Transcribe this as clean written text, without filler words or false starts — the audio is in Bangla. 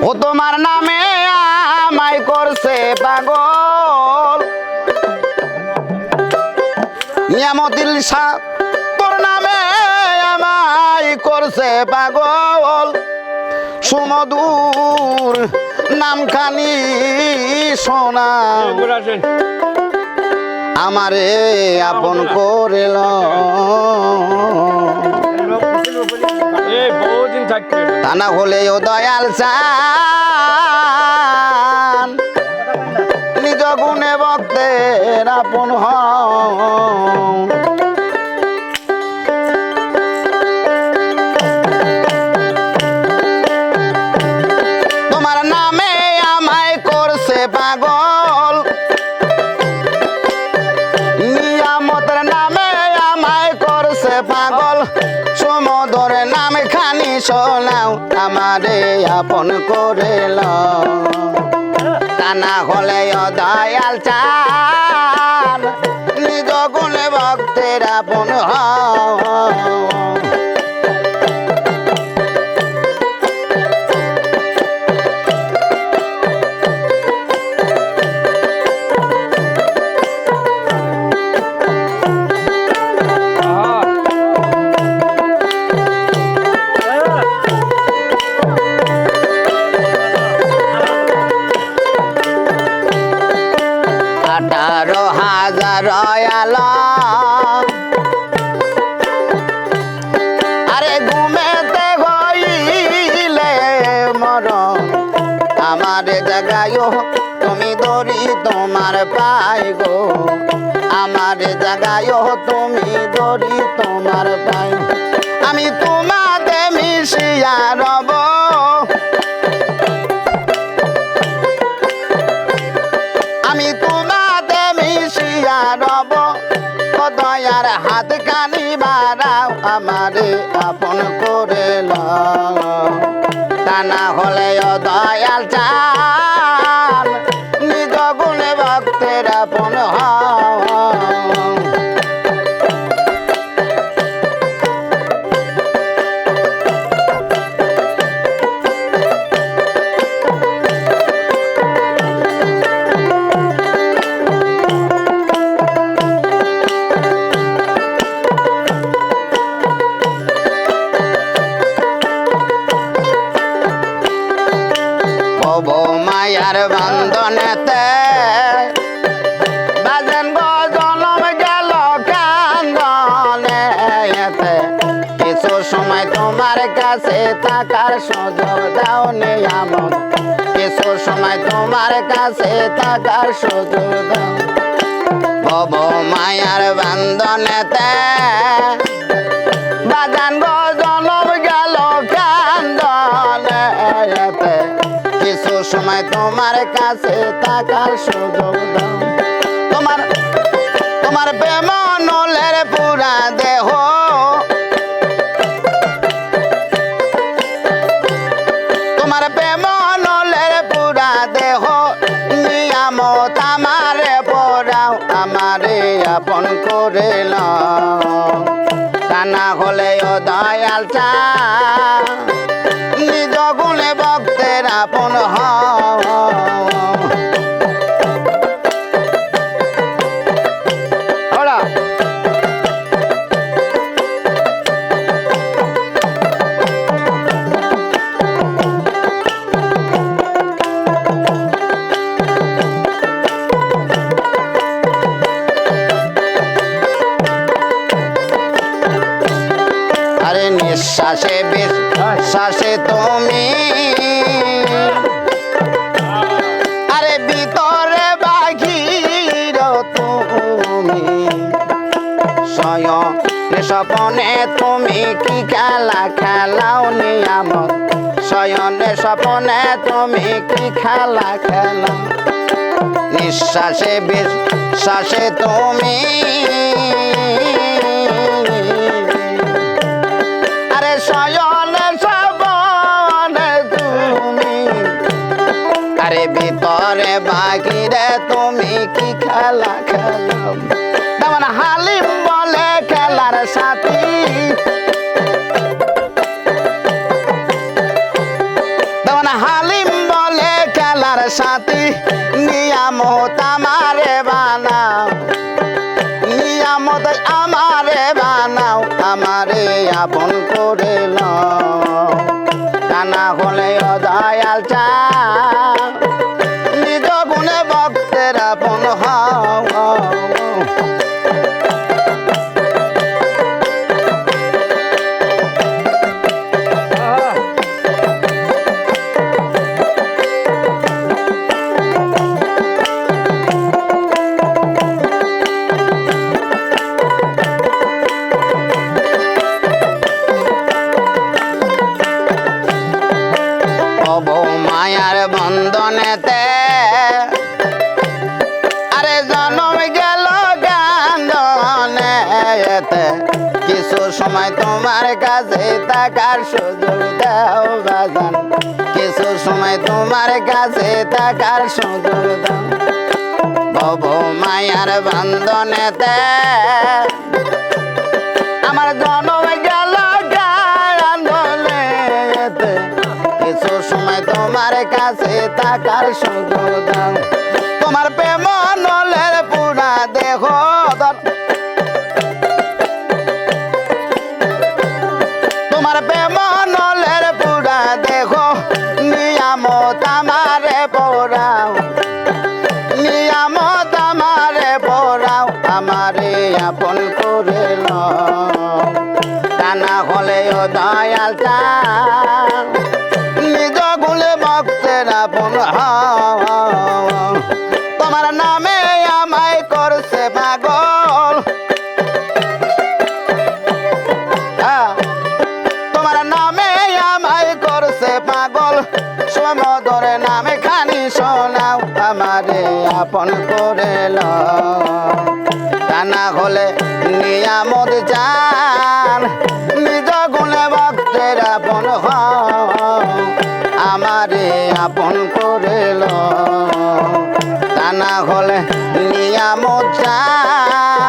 ও তোমার নামে আমায় করছে পাগল নিয়ামতিল শাহ তোর নামে আমায় করছে পাগল সুমধুর নামখানি শোনা আমারে আপন করিল তা না হলে ও দয়াল চান নিজ গুণে ভক্তের আপন তোমার নামে আমায় করছে পাগল নিয়ামতের নামে আমায় করছে পাগল সমুদর নাম খানি শোনাও আমারে আপন করিল তা না হলে দয়াল চান নিজ গুণে ভক্তের আপন আরে ঘুমেতে হইলে মরণ আমার জাগায় তুমি দড়ি তোমার পাই গো আমার জাগায় তুমি দড়ি তোমার পাই আমি তোমাতে মিশিয়া রব আমি তোমাতে মিশিয়া রব দয়ার হাত কানি বাড়াও আমারে আপন করিল তা না হলে দয়াল চান নিজ গুণে ভক্তের আপন মায়ার বন্ধনেতে বাজেন গো জনম গেল কান্দনে কিছু সময় তোমার কাছে থাকার সুযোগ দাও নিয়ামত কিছু সময় তোমার কাছে থাকার সুযোগ দাও ভব মায়ার বন্ধনেতে বাজান গো জনম গেল কান্দনে কিছু সময় তোমার কাছে থাকার সুযোগ দাও তোমার তোমার প্রেম নলের পুরা দেহ তোমার প্রেম নলের পুরা দেহ নিয়ামত আমারে পড়াও আমারে আপন করিল তা না হলে দয়াল চান নিজ গুণে ভক্তের আপন আরে নিঃশ্বাসে বিশ্বাসে তুমি আরে ভিতরে বাহির তুমি স্বয়ং স্বপনে তুমি কি খেলা খেলাও নিয়ামত স্বয়ং স্বপনে তুমি কি খেলা খেলাও নিঃশ্বাসে বিশ্বাসে তুমি আরে স্বয়নে সবনে তুমি আরে ভিতরে বাহিরে তুমি কি খেলা খেলাও তেমন হালিম বলে খেলার সাথী তেমন হালিম সাথী নিয়ামত আমারে বানাও নিয়ামত আমারে বানাও আমারে আপন করে লও তা না হলে ও দয়াল চা নিজ গুণে ভক্তের আপন হও মায়ার বন্ধনেতে আরে জন্ম গেল গান্ধনেতে কিছু সময় তোমার কাছে থাকার সুযোগ দাও বাজান কিছু সময় তোমার কাছে থাকার সুযোগ দাও ভব মায়ার বন্ধনেতে আমার জন্ম গেল গান্ধনেতে কিছু সময় তোমার কাছে থাকার সুযোগ দাও তোমার প্রেম নলের পুরা দেহ তোমার প্রেম নলের পুরা দেহ নিয়ামত আমারে পড়াও নিয়ামত আমারে পড়াও আমারে আপন করে লও তা না হলে ও দয়াল চা নিজ গুলে ভক্তের আপন তোমার নামে আমায় করছে পাগল তোমার নামে আমায় করছে পাগল সমদর নামে খানি শোনাও আমারে আপন করে লও তা না হলে নিয়ামত চান নিজ গুণে ভক্তের আপন আমারে আপন করে লও তা না হলে নিয়ামত চান